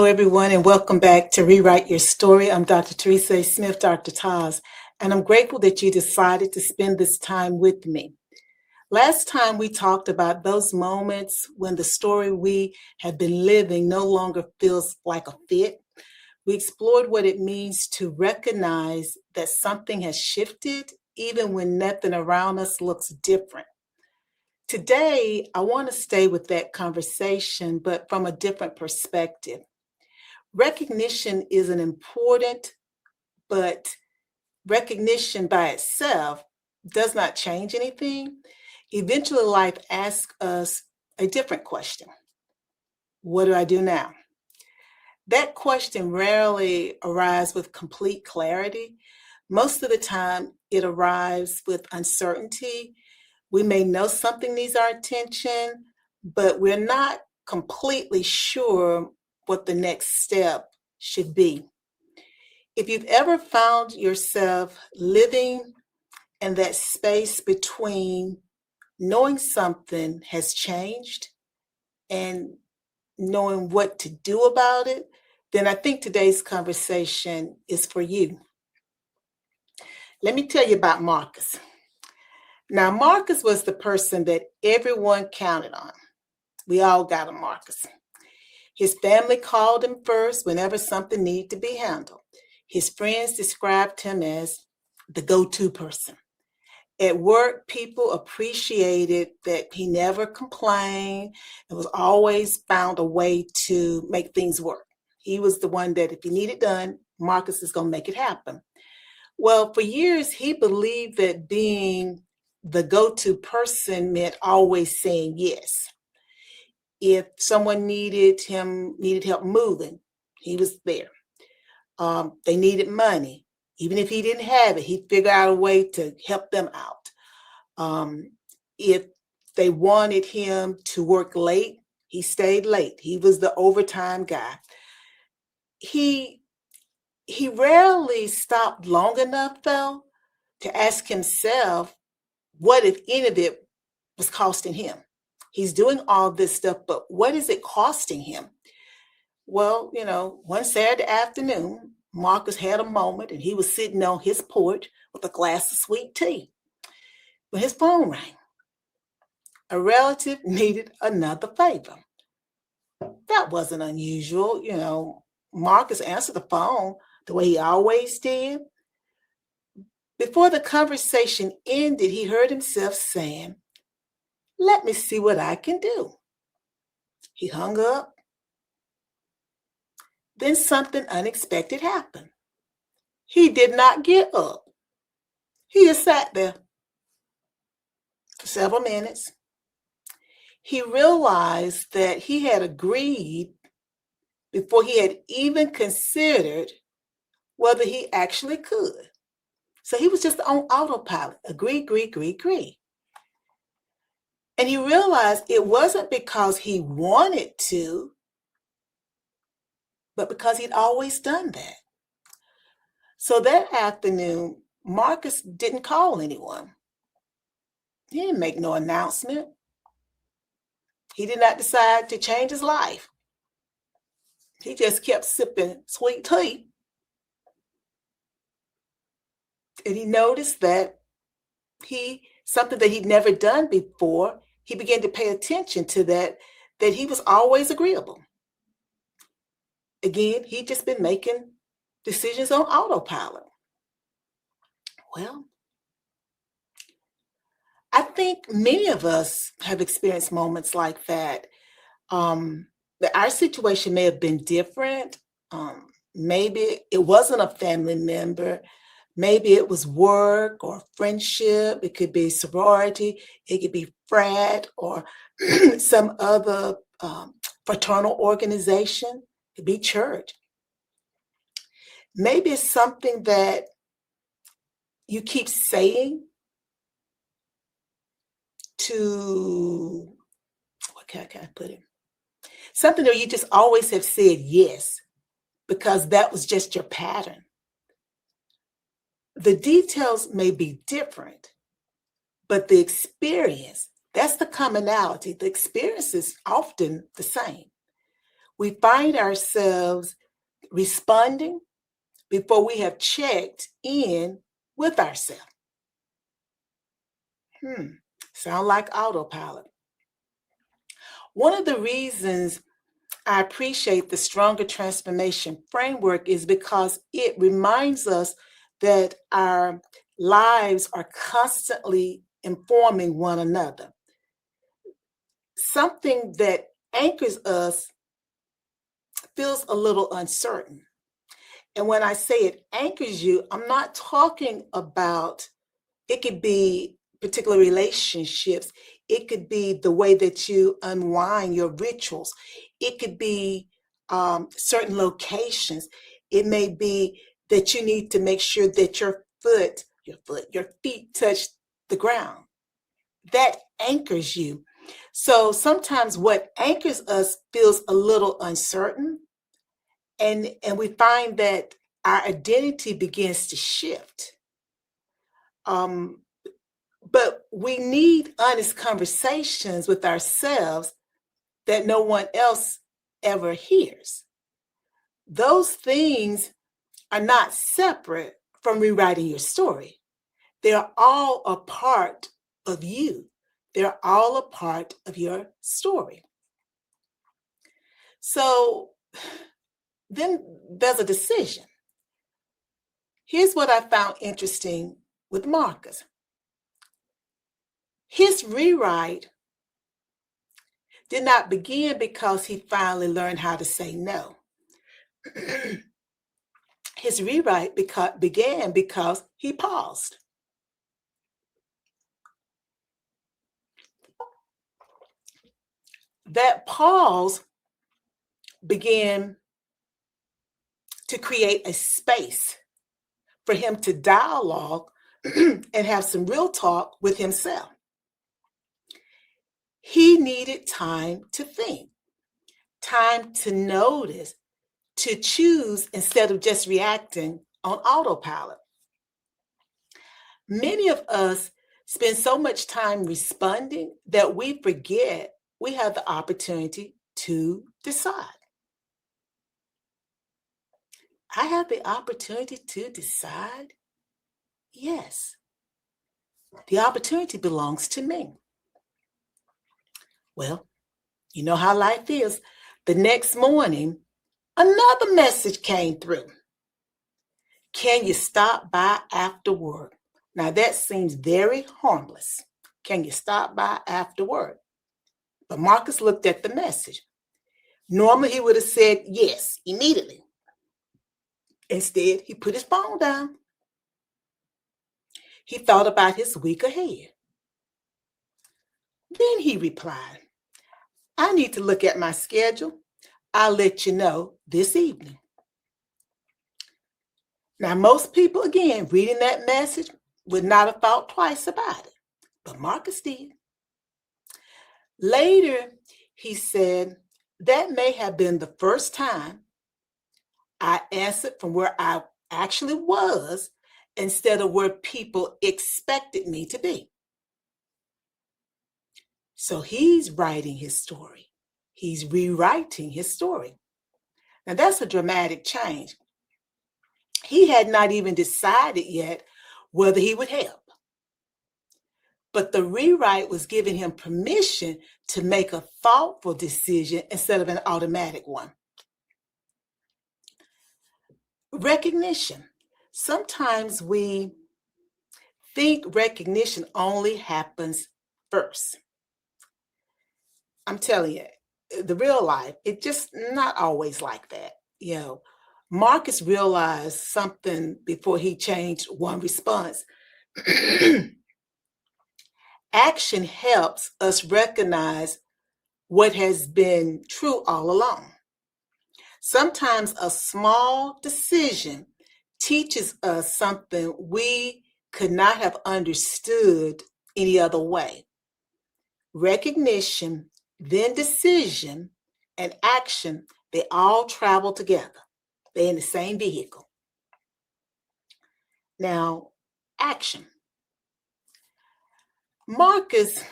Hello, everyone, and welcome back to Rewrite Your Story. I'm Dr. Teresa A. Smith, Dr. Taz, and I'm grateful that you decided to spend this time with me. Last time we talked about those moments when the story we have been living no longer feels like a fit. We explored what it means to recognize that something has shifted even when nothing around us looks different. Today, I want to stay with that conversation, but from a different perspective. Recognition is an important, but recognition by itself does not change anything. Eventually, life asks us a different question. What do I do now? That question rarely arrives with complete clarity. Most of the time, it arrives with uncertainty. We may know something needs our attention, but we're not completely sure what the next step should be. If you've ever found yourself living in that space between knowing something has changed and knowing what to do about it, then I think today's conversation is for you. Let me tell you about Marcus. Now, Marcus was the person that everyone counted on. We all got a Marcus. His family called him first whenever something needed to be handled. His friends described him as the go-to person. At work, people appreciated that he never complained and was always found a way to make things work. He was the one that if you need it done, Marcus is going to make it happen. Well, for years, he believed that being the go-to person meant always saying yes. If someone needed help moving, he was there. They needed money. Even if he didn't have it, he'd figure out a way to help them out. If they wanted him to work late, he stayed late. He was the overtime guy. He rarely stopped long enough, though, to ask himself what, if any of it, was costing him. He's doing all this stuff, but what is it costing him? Well, one Saturday afternoon, Marcus had a moment and he was sitting on his porch with a glass of sweet tea when his phone rang. A relative needed another favor. That wasn't unusual. Marcus answered the phone the way he always did. Before the conversation ended, he heard himself saying, "Let me see what I can do." He hung up. Then something unexpected happened. He did not get up. He just sat there for several minutes. He realized that he had agreed before he had even considered whether he actually could. So he was just on autopilot. Agree. And he realized it wasn't because he wanted to, but because he'd always done that. So that afternoon, Marcus didn't call anyone. He didn't make no announcement. He did not decide to change his life. He just kept sipping sweet tea. And he noticed that something that he'd never done before, he began to pay attention to that he was always agreeable. Again, he'd just been making decisions on autopilot. Well, I think many of us have experienced moments like that. Our situation may have been different. Maybe it wasn't a family member. Maybe it was work or friendship. It could be sorority. It could be frat or some other fraternal organization. It could be church. Maybe it's something that you keep saying to, what can I put it? Something that you just always have said yes, because that was just your pattern. The details may be different, but the experience, that's the commonality. The experience is often the same. we find ourselves responding before we have checked in with ourselves. Sound like autopilot. One of the reasons I appreciate the stronger transformation framework is because it reminds us that our lives are constantly informing one another. Something that anchors us feels a little uncertain. And when I say it anchors you, I'm not talking about, it could be particular relationships. It could be the way that you unwind your rituals. It could be certain locations. It may be that you need to make sure that your feet touch the ground. That anchors you. So sometimes what anchors us feels a little uncertain, and we find that our identity begins to shift. But we need honest conversations with ourselves that no one else ever hears. Those things are not separate from rewriting your story. They're all a part of you. They're all a part of your story. So then there's a decision. Here's what I found interesting with Marcus. His rewrite did not begin because he finally learned how to say no. His rewrite began because he paused. That pause began to create a space for him to dialogue and have some real talk with himself. He needed time to think, time to notice, to choose instead of just reacting on autopilot. Many of us spend so much time responding that we forget we have the opportunity to decide. I have the opportunity to decide? Yes. The opportunity belongs to me. Well, you know how life is. The next morning, another message came through. Can you stop by after work? Now that seems very harmless. Can you stop by after work? But Marcus looked at the message. Normally he would have said yes immediately. Instead, he put his phone down. He thought about his week ahead. Then he replied, I need to look at my schedule. I'll let you know this evening. Now, most people, again, reading that message would not have thought twice about it, but Marcus did. Later, he said, that may have been the first time I answered from where I actually was instead of where people expected me to be. So he's writing his story. He's rewriting his story. Now that's a dramatic change. He had not even decided yet whether he would help. But the rewrite was giving him permission to make a thoughtful decision instead of an automatic one. Recognition. Sometimes we think recognition only happens first. I'm telling you, the real life, it's just not always like that. Marcus realized something before he changed one response. Action helps us recognize what has been true all along. Sometimes a small decision teaches us something we could not have understood any other way. Recognition, then decision, and action, they all travel together. They're in the same vehicle. Now, action. Marcus,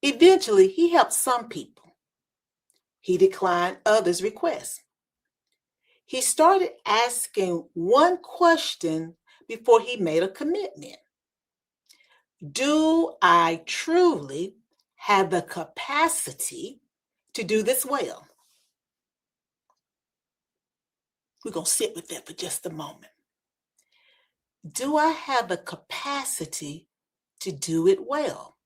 eventually, he helped some people. He declined others' requests. He started asking one question before he made a commitment. Do I truly have the capacity to do this well? We're going to sit with that for just a moment. Do I have the capacity to do it well?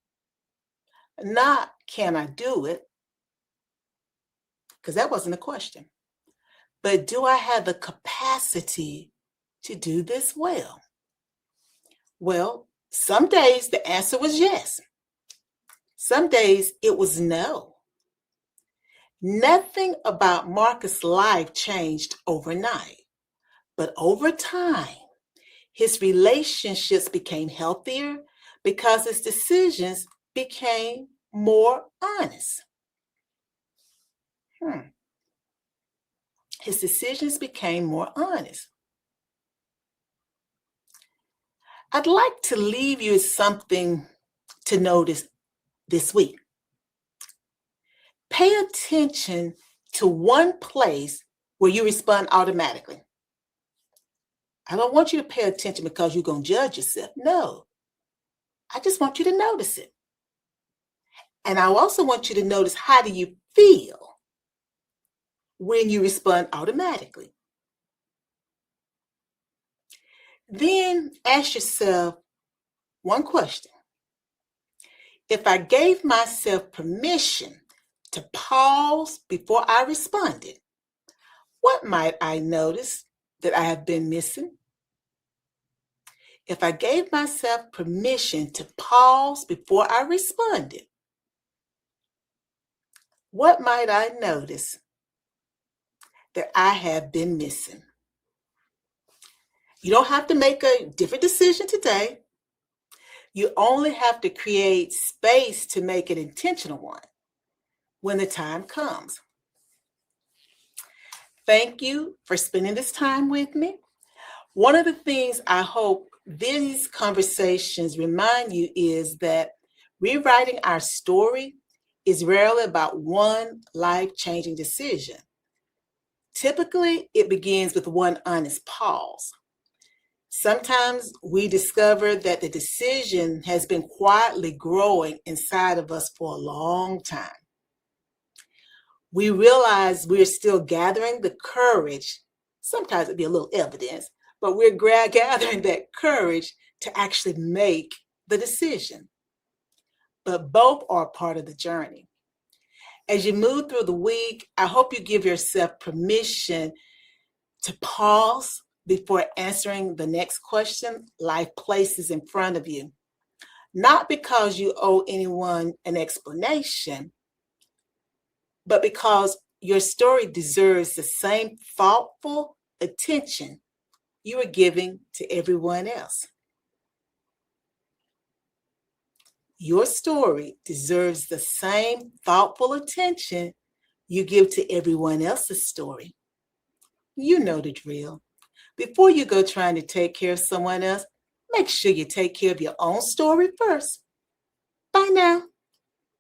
Not can I do it, because that wasn't a question. But do I have the capacity to do this well? Well, some days the answer was yes. Some days it was no. Nothing about Marcus' life changed overnight, but over time, his relationships became healthier because his decisions became more honest. His decisions became more honest. I'd like to leave you with something to notice this week. Pay attention to one place where you respond automatically. I don't want you to pay attention because you're going to judge yourself. No, I just want you to notice it. And I also want you to notice, how do you feel when you respond automatically? Then ask yourself one question. If I gave myself permission to pause before I responded, what might I notice that I have been missing? If I gave myself permission to pause before I responded, what might I notice that I have been missing? You don't have to make a different decision today. You only have to create space to make an intentional one when the time comes. Thank you for spending this time with me. One of the things I hope these conversations remind you is that rewriting our story is rarely about one life-changing decision. Typically, it begins with one honest pause. Sometimes we discover that the decision has been quietly growing inside of us for a long time. We realize we're still gathering the courage. Sometimes it'd be a little evidence, but we're gathering that courage to actually make the decision. But both are part of the journey. As you move through the week, I hope you give yourself permission to pause before answering the next question life places in front of you. Not because you owe anyone an explanation, but because your story deserves the same thoughtful attention you are giving to everyone else. Your story deserves the same thoughtful attention you give to everyone else's story. You know the drill. Before you go trying to take care of someone else, make sure you take care of your own story first. Bye now.